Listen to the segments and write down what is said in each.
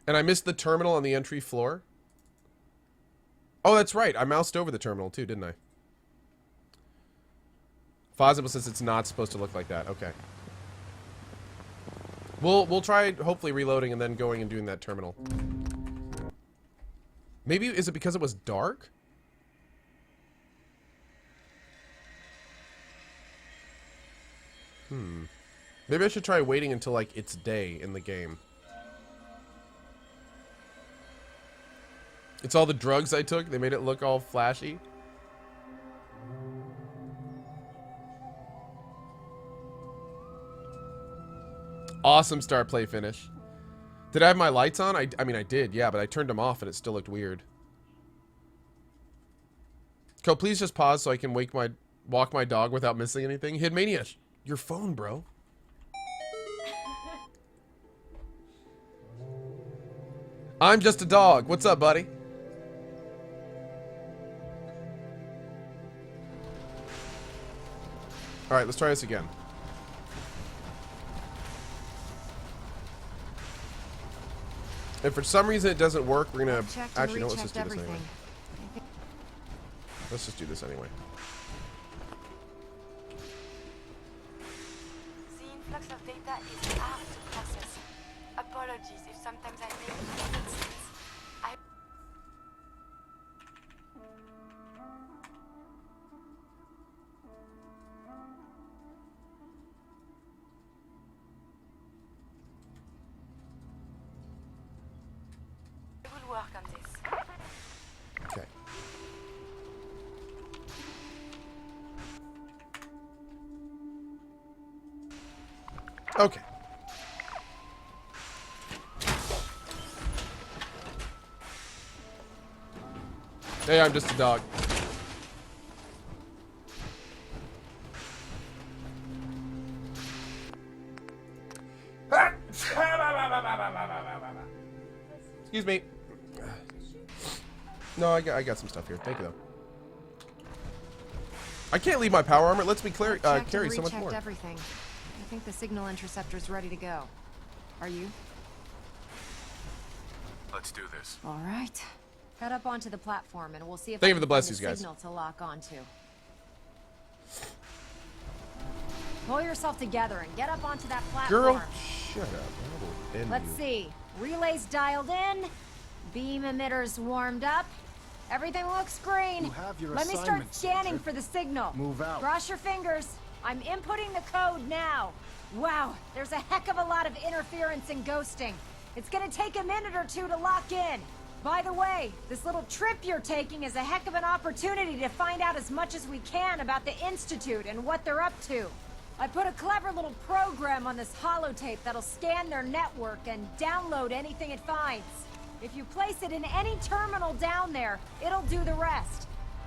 And I missed the terminal on the entry floor. Oh, that's right. I moused over the terminal too, didn't I? Fozzible says it's not supposed to look like that. Okay. We'll try hopefully reloading and then going and doing that terminal. Maybe is it because it was dark? Maybe I should try waiting until like it's day in the game. It's all the drugs I took. They made it look all flashy. Awesome start play finish. Did I have my lights on? I mean, I did, yeah, but I turned them off and it still looked weird. Co, please just pause so I can walk my dog without missing anything. Hidmania, your phone, bro. I'm just a dog. What's up, buddy? All right, let's try this again. If for some reason it doesn't work, we're gonna actually no. Let's just do this anyway. Let's just do this anyway. The influx of data is hard to process. Apologies if sometimes I make mistakes. Work on this. Okay. Okay. Hey, I'm just a dog. Excuse me. No, I got some stuff here. Thank you, though. I can't leave my power armor. It lets me carry so much more. Everything. I think the signal interceptor's ready to go. Are you? Let's do this. All right. Head up onto the platform, and we'll see if Thank I you for the can find blessings, a guys. signal to lock onto. Pull yourself together and get up onto that platform. Girl, shut up. I will end Let's you. see. Relays dialed in. Beam emitters warmed up. Everything looks green. You have your Let me start assignment, scanning Soldier. for the signal. Move out. Cross your fingers. I'm inputting the code now. Wow, there's a heck of a lot of interference and ghosting. It's gonna take a minute or two to lock in. By the way, this little trip you're taking is a heck of an opportunity to find out as much as we can about the Institute and what they're up to. I put a clever little program on this holotape that'll scan their network and download anything it finds. If you place it in any terminal down there, it'll do the rest.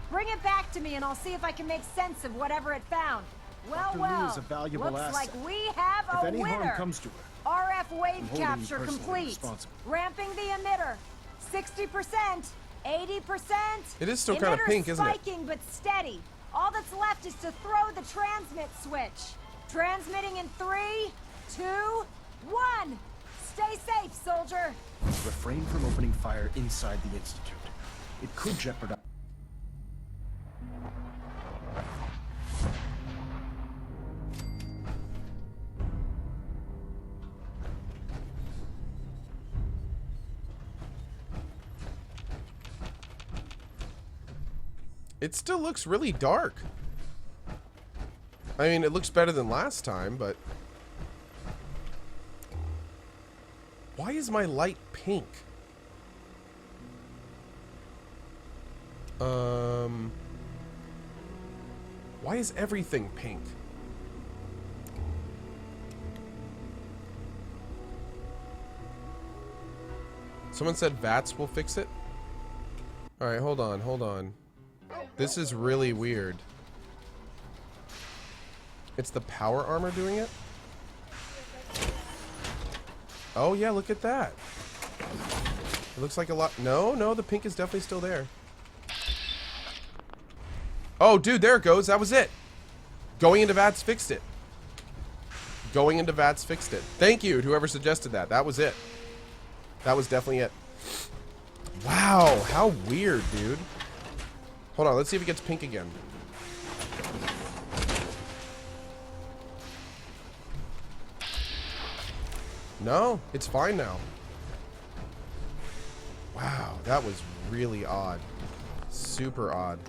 Bring it back to me and I'll see if I can make sense of whatever it found. Well, Dr. Liu well, is a valuable looks asset. like we have If a any harm winner. comes to her, RF wave holding you capture personally complete. responsible. Ramping the emitter. 60%, 80%. It is still kind of pink, isn't it? Spiking but steady. All that's left is to throw the transmit switch. Transmitting in 3, 2, 1. Stay safe, soldier. refrain from opening fire inside the Institute. It could jeopardize... It still looks really dark. I mean, it looks better than last time, but... Why is my light pink? Why is everything pink? Someone said VATS will fix it? Alright, hold on, hold on. This is really weird. It's the power armor doing it? Oh yeah, look at that. It looks like a lot. No, the pink is definitely still there. Oh, dude, there it goes. That was it. Going into VATS fixed it. Going into VATS fixed it. Thank you to whoever suggested that. That was it. That was definitely it. Wow, how weird, dude. Hold on, let's see if it gets pink again. No, it's fine now. Wow, that was really odd. Super odd.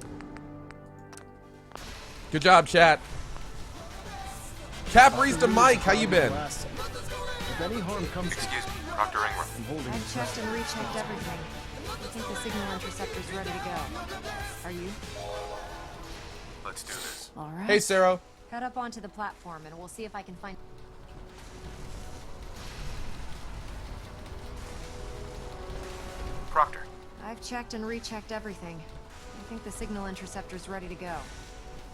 Good job, chat. Caprista Mike, how you been? If any harm comes, Excuse me, Dr. Ingram. I'm holding I've this checked and rechecked everything. I think the signal interceptor's ready to go. Are you? Let's do this. All right. Hey, Sarah. Head up onto the platform and we'll see if I can find... Proctor. I've checked and rechecked everything. I think the signal interceptor's ready to go.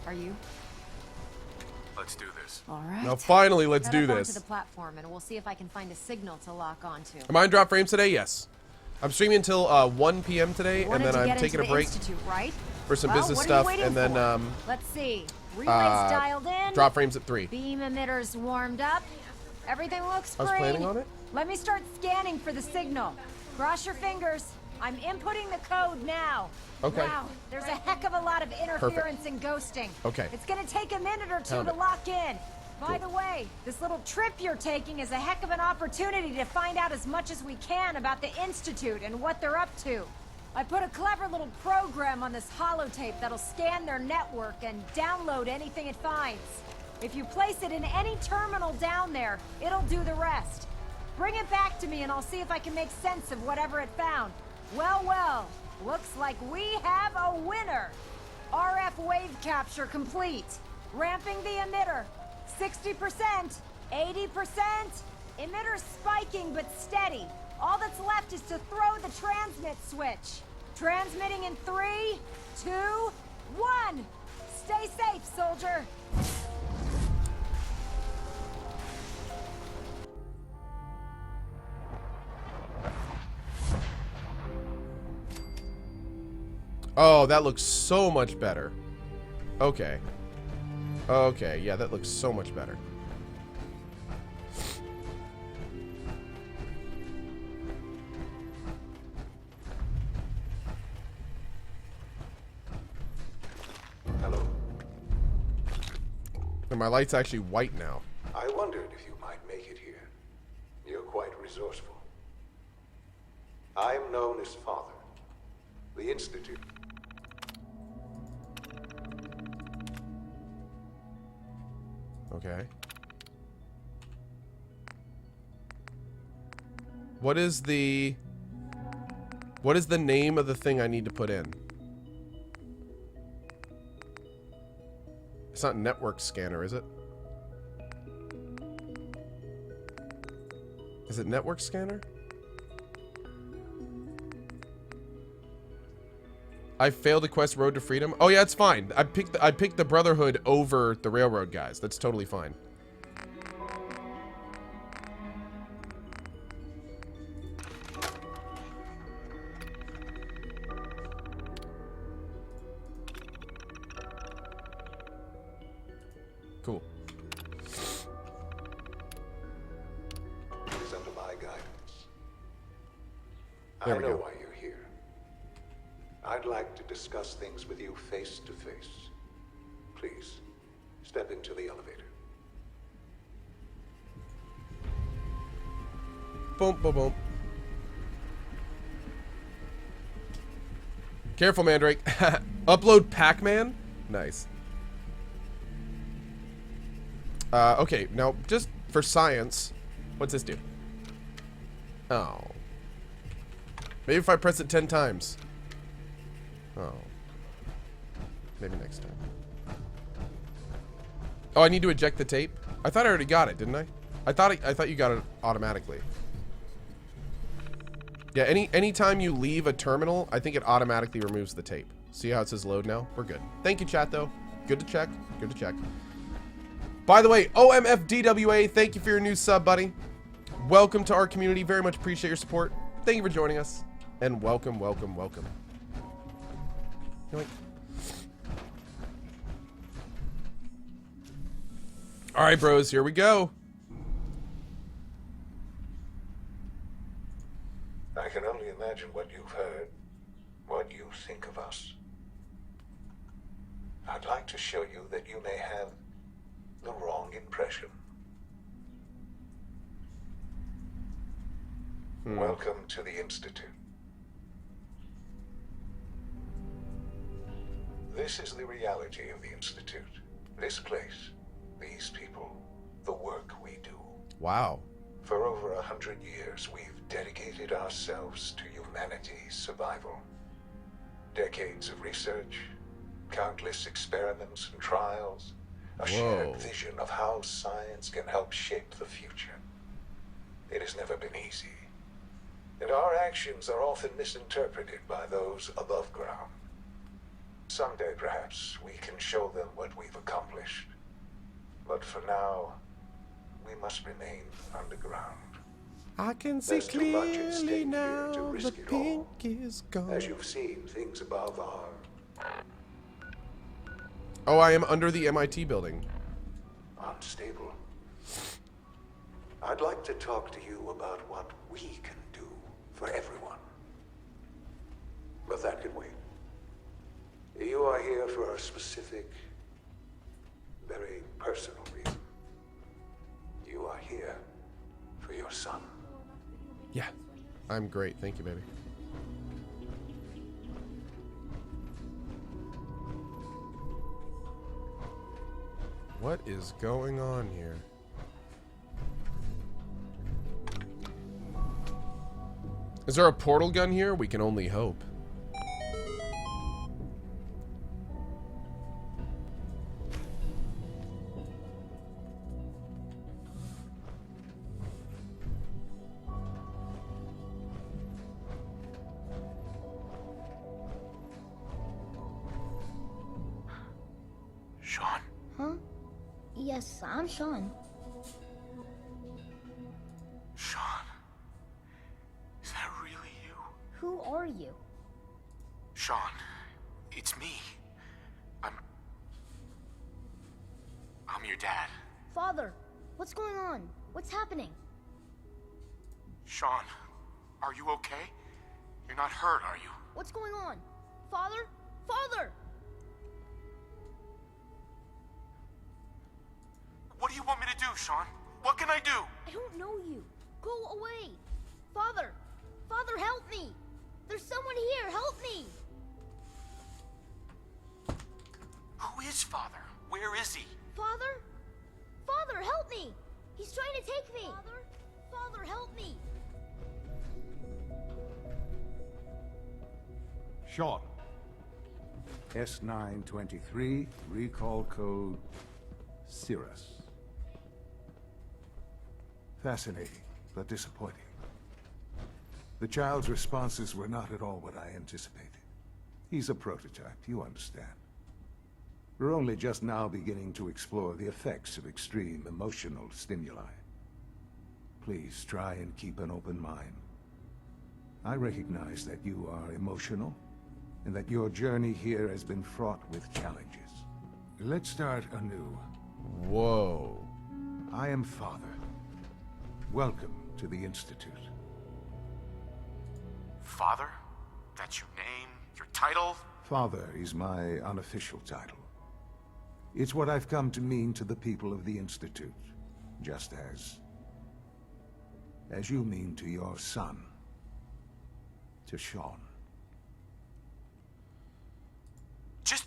Are you? Let's do this. All right. Now, finally, let's Head do up onto this. the platform and we'll see if I can find a signal to lock onto. Am I on drop frames today? Yes. I'm streaming until 1 p.m. today, and then I'm taking a break Right? for some Well, business what are you stuff, waiting and then for? Let's see. Relays dialed in. drop frames at 3. Beam emitters warmed up. Everything looks I was green. planning on it. Let me start scanning for the signal. Cross your fingers. I'm inputting the code now. Okay. Wow, there's a heck of a lot of interference and ghosting. Okay. It's gonna take a minute or two Found to it. lock in. By the way, this little trip you're taking is a heck of an opportunity to find out as much as we can about the Institute and what they're up to. I put a clever little program on this holotape that'll scan their network and download anything it finds. If you place it in any terminal down there, it'll do the rest. Bring it back to me and I'll see if I can make sense of whatever it found. Well, well, looks like we have a winner. RF wave capture complete. Ramping the emitter. 60%, 80%. Emitter spiking but steady. All that's left is to throw the transmit switch. Transmitting in 3, 2, 1. Stay safe, soldier. Oh, that looks so much better. Okay. Okay, yeah, that looks so much better. Hello. And my light's actually white now. I wondered if you might make it here. You're quite resourceful. I'm known as Father. The Institute. Okay. What is the name of the thing I need to put in? It's not network scanner, is it? Is it network scanner? I failed to quest Road to Freedom. Oh yeah, it's fine. I picked the Brotherhood over the Railroad guys. That's totally fine. Cool. It is under my guidance. There I we know go. why you're here. I'd like to discuss things with you face to face. Please, step into the elevator. Boom, boom, boom. Careful, Mandrake. Upload Pac-Man? Nice. Okay, now, just for science, what's this do? Oh. Maybe if I press it 10 times. Oh. Maybe next time. Oh, I need to eject the tape? I thought I already got it, didn't I? I thought you got it automatically. Yeah, anytime you leave a terminal, I think it automatically removes the tape. See how it says load now? We're good. Thank you, chat, though. Good to check. Good to check. By the way, OMFDWA, thank you for your new sub, buddy. Welcome to our community. Very much appreciate your support. Thank you for joining us. And welcome, welcome, welcome. Yoink. All right, bros, here we go. I can only imagine what you've heard, what you think of us. I'd like to show you that you may have the wrong impression. Welcome to the Institute. This is the reality of the Institute. This place, these people, the work we do. Wow. For over 100 years, we've dedicated ourselves to humanity's survival. Decades of research, countless experiments and trials, a shared vision of how science can help shape the future. It has never been easy, and our actions are often misinterpreted by those above ground. Someday, perhaps, we can show them what we've accomplished. But for now, we must remain underground. I can see There's too much at clearly stake here now to the risk it pink all. is gone. As you've seen, things above are Oh, I am under the MIT building. unstable. I'd like to talk to you about what we can do for everyone. But that can wait. You are here for a specific, very personal reason. You are here for your son. Yeah. I'm great. Thank you, baby. What is going on here? Is there a portal gun here? We can only hope. Sean? Huh? Yes, I'm Sean. Sean? Is that really you? Who are you? Sean, it's me. I'm your dad. Father, what's going on? What's happening? Sean, are you okay? You're not hurt, are you? What's going on? Father? Father! What do you want me to do, Sean? What can I do? I don't know you. Go away. Father! Father, help me! There's someone here, help me! Who is Father? Where is he? Father? Father, help me! He's trying to take me! Father? Father, help me! Sean. S923, recall code Cirrus. Fascinating, but disappointing. The child's responses were not at all what I anticipated. He's a prototype, you understand. We're only just now beginning to explore the effects of extreme emotional stimuli. Please try and keep an open mind. I recognize that you are emotional, and that your journey here has been fraught with challenges. Let's start anew. Whoa. I am Father. Welcome to the Institute. Father? That's your name? Your title? Father is my unofficial title. It's what I've come to mean to the people of the Institute, just as you mean to your son, to Sean. Just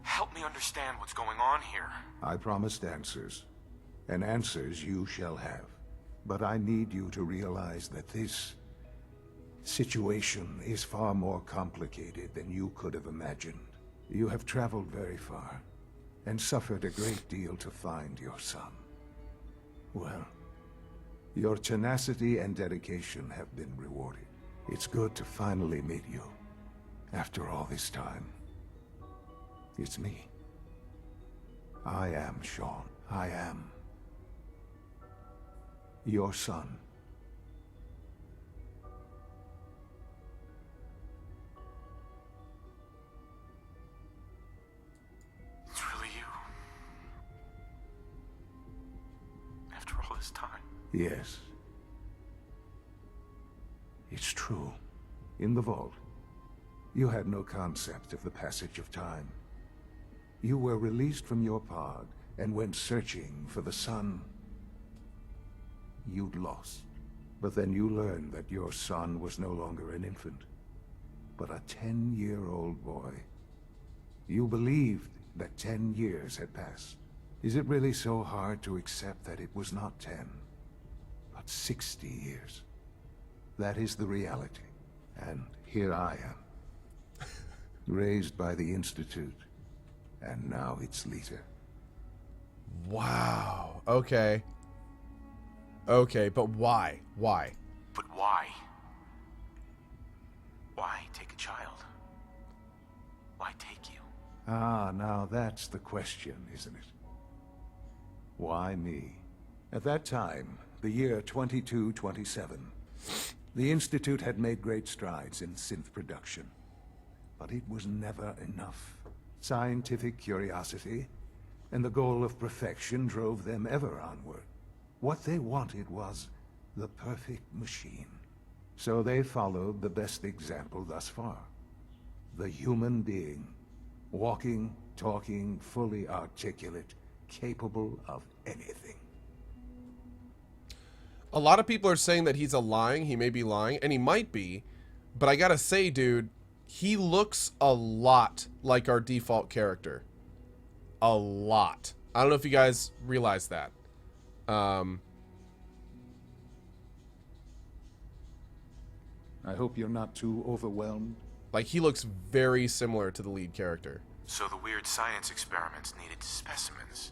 help me understand what's going on here. I promised answers, and answers you shall have. But I need you to realize that this situation is far more complicated than you could have imagined. You have traveled very far, and suffered a great deal to find your son. Well, your tenacity and dedication have been rewarded. It's good to finally meet you. After all this time, it's me. I am Sean. I am your son. It's really you. After all this time. Yes. It's true. In the vault, you had no concept of the passage of time. You were released from your pod and went searching for the sun you'd lost. But then you learned that your son was no longer an infant, but a 10-year-old boy. You believed that 10 years had passed. Is it really so hard to accept that it was not 10, but 60 years? That is the reality. And here I am, raised by the Institute, and now its leader. Wow. Okay. Okay, but why? Why? But why? Why take a child? Why take you? Ah, now that's the question, isn't it? Why me? At that time, the year 2227, the Institute had made great strides in synth production. But it was never enough. Scientific curiosity and the goal of perfection drove them ever onward. What they wanted was the perfect machine. So they followed the best example thus far. The human being. Walking, talking, fully articulate, capable of anything. A lot of people are saying that he's lying. He may be lying, and he might be. But I gotta say, dude, he looks a lot like our default character. A lot. I don't know if you guys realize that. I hope you're not too overwhelmed. Like, he looks very similar to the lead character. So the weird science experiments needed specimens.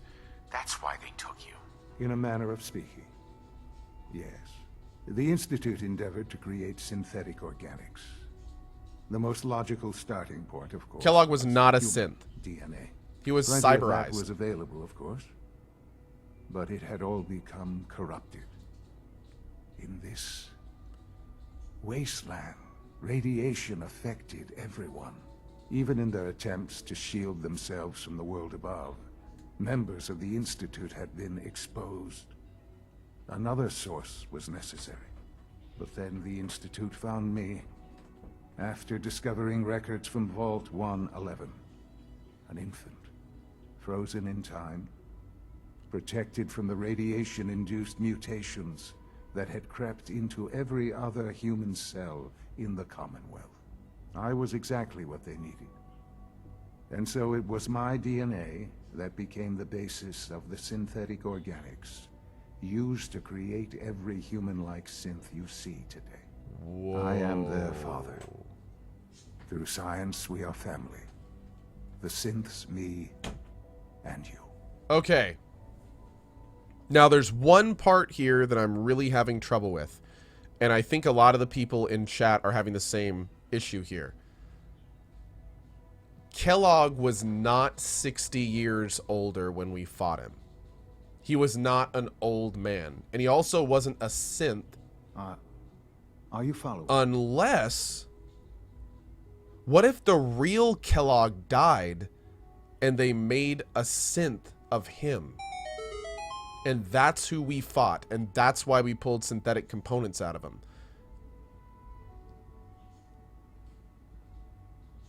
That's why they took you. In a manner of speaking. Yes. The Institute endeavored to create synthetic organics. The most logical starting point, of course. Kellogg was not a synth. DNA. He was Plenty of cyberized. that was available, of course. But it had all become corrupted. In this wasteland, radiation affected everyone. Even in their attempts to shield themselves from the world above, members of the Institute had been exposed. Another source was necessary. But then the Institute found me, after discovering records from Vault 111. An infant, frozen in time, protected from the radiation-induced mutations that had crept into every other human cell in the Commonwealth. I was exactly what they needed. And so it was my DNA that became the basis of the synthetic organics used to create every human-like synth you see today. Whoa. I am their father. Through science, we are family. The synths, me, and you. Okay. Now, there's one part here that I'm really having trouble with. And I think a lot of the people in chat are having the same issue here. Kellogg was not 60 years older when we fought him. He was not an old man. And he also wasn't a synth. Are you following? Unless... What if the real Kellogg died and they made a synth of him? And that's who we fought. And that's why we pulled synthetic components out of him.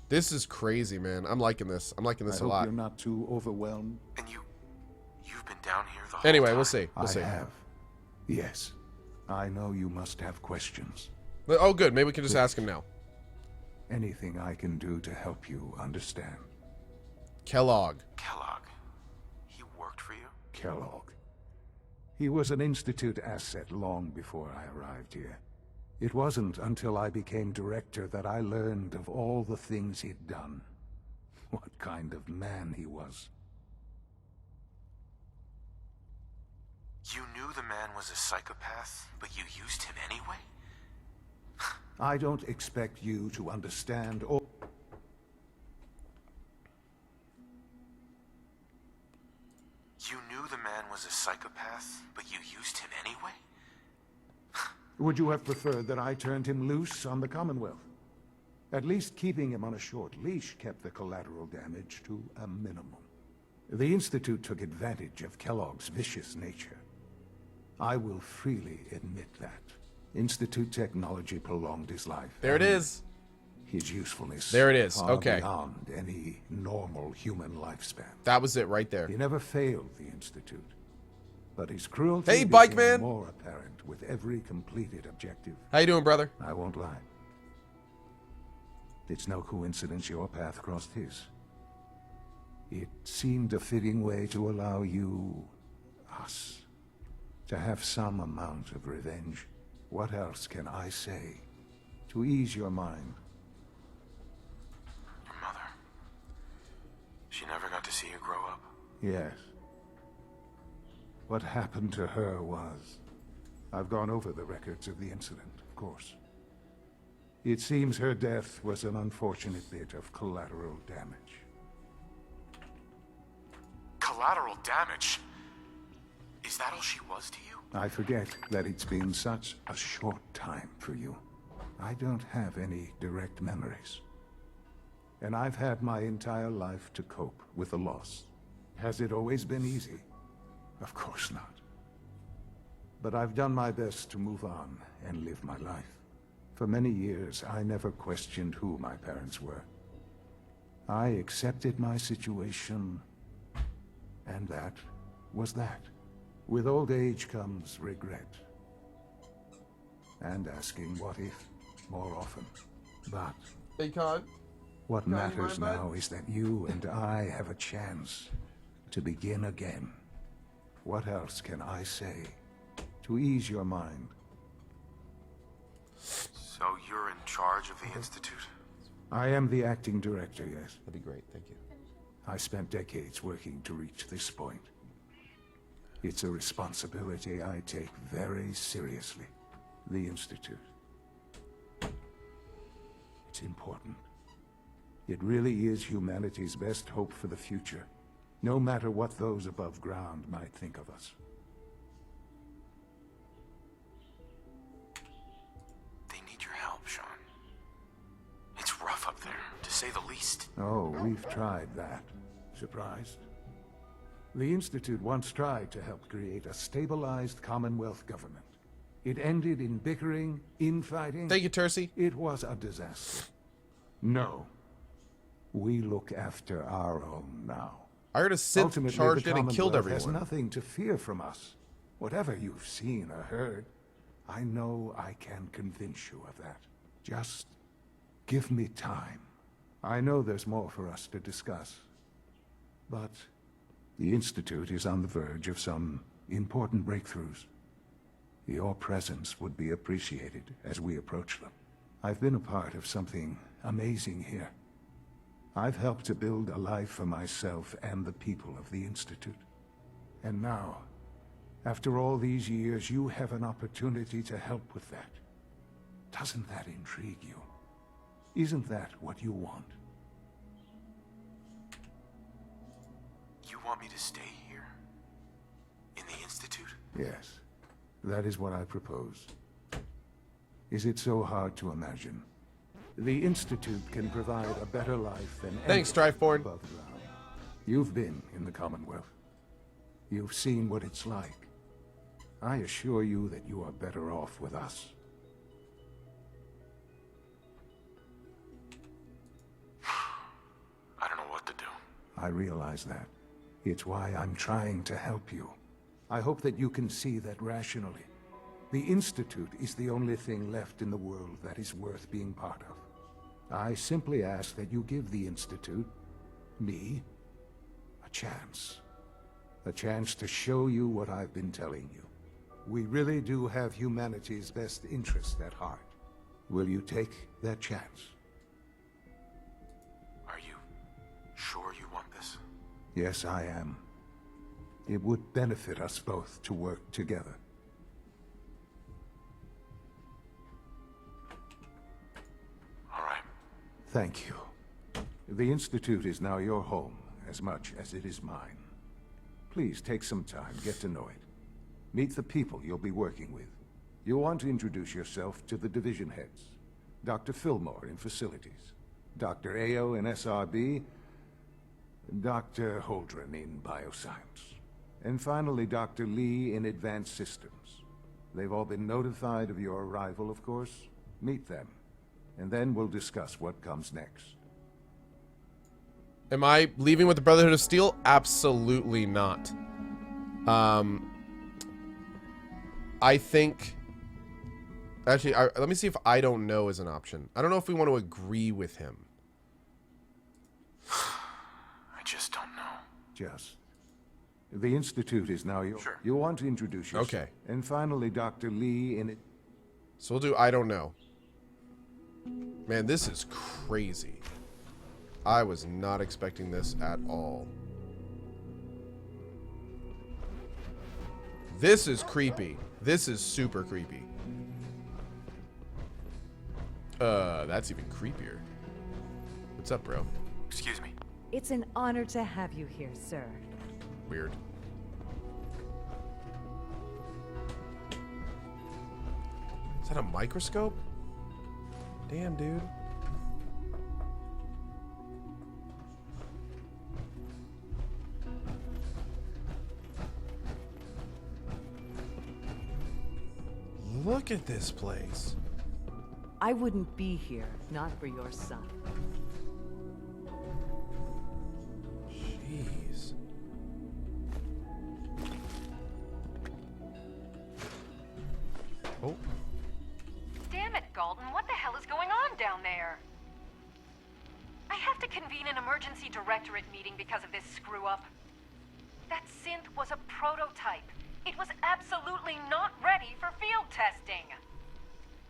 This is crazy, man. I'm liking this. I'm liking this a lot. I hope you're not too overwhelmed. And you've been down here the whole Anyway, time? we'll see. We'll see. I have. Yes. I know you must have questions. Oh, good. Maybe we can just ask him now. Anything I can do to help you understand. Kellogg. Kellogg. He worked for you? Kellogg. He was an Institute asset long before I arrived here. It wasn't until I became director that I learned of all the things he'd done. What kind of man he was. You knew the man was a psychopath, but you used him anyway? I don't expect you to understand all... You knew the man was a psychopath, but you used him anyway? Would you have preferred that I turned him loose on the Commonwealth? At least keeping him on a short leash kept the collateral damage to a minimum. The Institute took advantage of Kellogg's vicious nature. I will freely admit that. Institute technology prolonged his life. There it is. His usefulness. There it is. Far Okay. beyond any normal human lifespan. That was it right there. He never failed the Institute. But his cruelty Hey, Bike became Man. more apparent with every completed objective. How you doing, brother? I won't lie. It's no coincidence your path crossed his. It seemed a fitting way to allow you, us, to have some amount of revenge. What else can I say to ease your mind? Your mother. She never got to see you grow up. Yes. What happened to her was... I've gone over the records of the incident, of course. It seems her death was an unfortunate bit of collateral damage. Collateral damage? Is that all she was to you? I forget that it's been such a short time for you. I don't have any direct memories. And I've had my entire life to cope with the loss. Has it always been easy? Of course not. But I've done my best to move on and live my life. For many years, I never questioned who my parents were. I accepted my situation, and that was that. With old age comes regret. And asking what if more often. But Hey, Con. what Con, you matters mind, bud? now is that you and I have a chance to begin again. What else can I say to ease your mind? So you're in charge of the Institute? I am the acting director, yes. That'd be great. Thank you. I spent decades working to reach this point. It's a responsibility I take very seriously. The Institute. It's important. It really is humanity's best hope for the future, no matter what those above ground might think of us. They need your help, Sean. It's rough up there, to say the least. Oh, we've tried that. Surprised? The Institute once tried to help create a stabilized Commonwealth government. It ended in bickering, infighting. Thank you, Tercy. It was a disaster. No. We look after our own now. I heard a synth Ultimately, charged the in and killed Commonwealth everyone. has nothing to fear from us. Whatever you've seen or heard, I know I can convince you of that. Just give me time. I know there's more for us to discuss. But the Institute is on the verge of some important breakthroughs. Your presence would be appreciated as we approach them. I've been a part of something amazing here. I've helped to build a life for myself and the people of the Institute. And now, after all these years, you have an opportunity to help with that. Doesn't that intrigue you? Isn't that what you want? You want me to stay here? In the Institute? Yes, that is what I propose. Is it so hard to imagine? The Institute can provide a better life than Thanks, anyone Strifeborn. above ground. You've been in the Commonwealth. You've seen what it's like. I assure you that you are better off with us. I don't know what to do. I realize that. It's why I'm trying to help you. I hope that you can see that rationally. The Institute is the only thing left in the world that is worth being part of. I simply ask that you give the Institute, me, a chance. A chance to show you what I've been telling you. We really do have humanity's best interest at heart. Will you take that chance? Are you sure you want this? Yes, I am. It would benefit us both to work together. All right. Thank you. The Institute is now your home, as much as it is mine. Please take some time, get to know it. Meet the people you'll be working with. You'll want to introduce yourself to the division heads. Dr. Fillmore in Facilities, Dr. Ao in SRB, Dr. Holdren in Bioscience, and finally Dr. Lee in Advanced Systems. They've all been notified of your arrival, of course. Meet them, and then we'll discuss what comes next. Am I leaving with the Brotherhood of Steel? Absolutely not. I think... Actually, let me see if I don't know is an option. I don't know if we want to agree with him. I just don't know. Just. The Institute is now yours. Sure. You want to introduce yourself. Okay. And finally, Dr. Lee in it. So we'll do I don't know. Man, this is crazy. I was not expecting this at all. This is creepy. This is super creepy. That's even creepier. What's up, bro? Excuse me. It's an honor to have you here, sir. Weird. Is that a microscope? Damn, dude. Look at this place. I wouldn't be here, not for your son. Jeez. Oh. Damn it, Galton. What the hell is going on down there? I have to convene an emergency directorate meeting because of this screw-up. That synth was a prototype. It was absolutely not ready for field testing.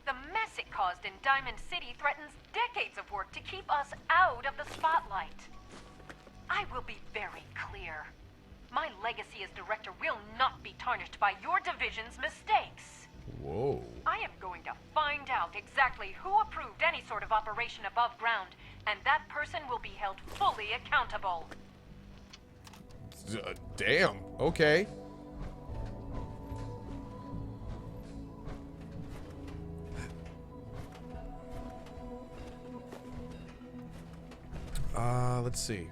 The mess it caused in Diamond City threatens decades of work to keep us out of the spotlight. I will be very clear. My legacy as director will not be tarnished by your division's mistakes. Whoa. I am going to find out exactly who approved any sort of operation above ground, and that person will be held fully accountable. Damn. Okay. Let's see.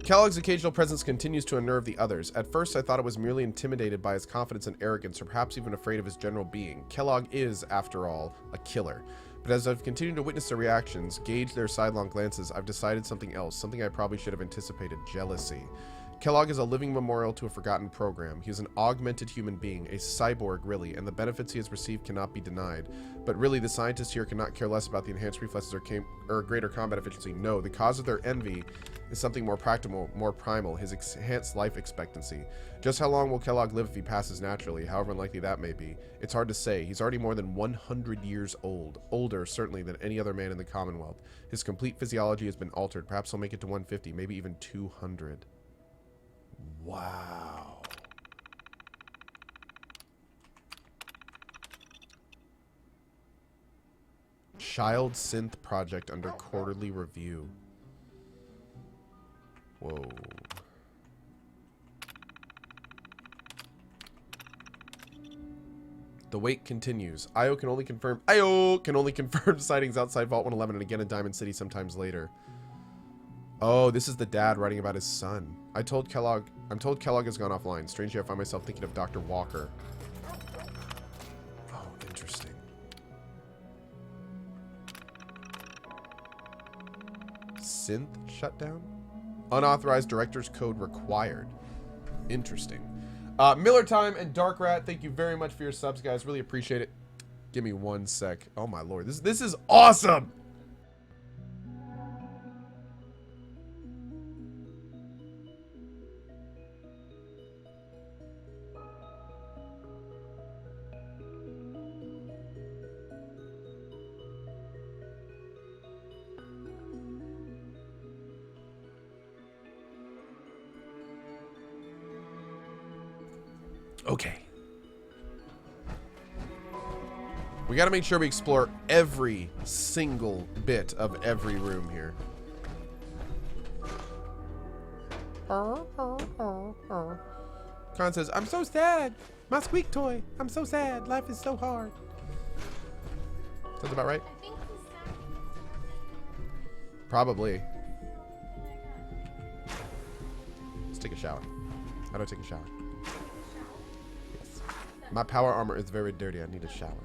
Kellogg's occasional presence continues to unnerve the others. At first, I thought it was merely intimidated by his confidence and arrogance, or perhaps even afraid of his general being. Kellogg is, after all, a killer. But as I've continued to witness their reactions, gauge their sidelong glances, I've decided something else, something I probably should have anticipated: jealousy. Kellogg is a living memorial to a forgotten program. He is an augmented human being, a cyborg really, and the benefits he has received cannot be denied. But really, the scientists here cannot care less about the enhanced reflexes or greater combat efficiency. No, the cause of their envy is something more practical, more primal, his enhanced life expectancy. Just how long will Kellogg live if he passes naturally, however unlikely that may be? It's hard to say. He's already more than 100 years old. Older, certainly, than any other man in the Commonwealth. His complete physiology has been altered. Perhaps he'll make it to 150, maybe even 200. Wow. Child synth project under quarterly review. Whoa. The wait continues. Io can only confirm sightings outside Vault 111 and again in Diamond City sometimes later. Oh, this is the dad writing about his son. I'm told Kellogg has gone offline. Strangely, I find myself thinking of Dr. Walker. Oh, interesting. Synth shutdown? Unauthorized director's code required. Interesting. Miller Time and Dark Rat, thank you very much for your subs, guys. Really appreciate it. Give me 1 sec. Oh my lord, this is awesome. Okay. We gotta make sure we explore every single bit of every room here. Khan says, I'm so sad. My squeak toy. I'm so sad. Life is so hard. Sounds about right. I think he's sad because Probably. Let's take a shower. How do I take a shower? Yes. My power armor is very dirty. I need a shower.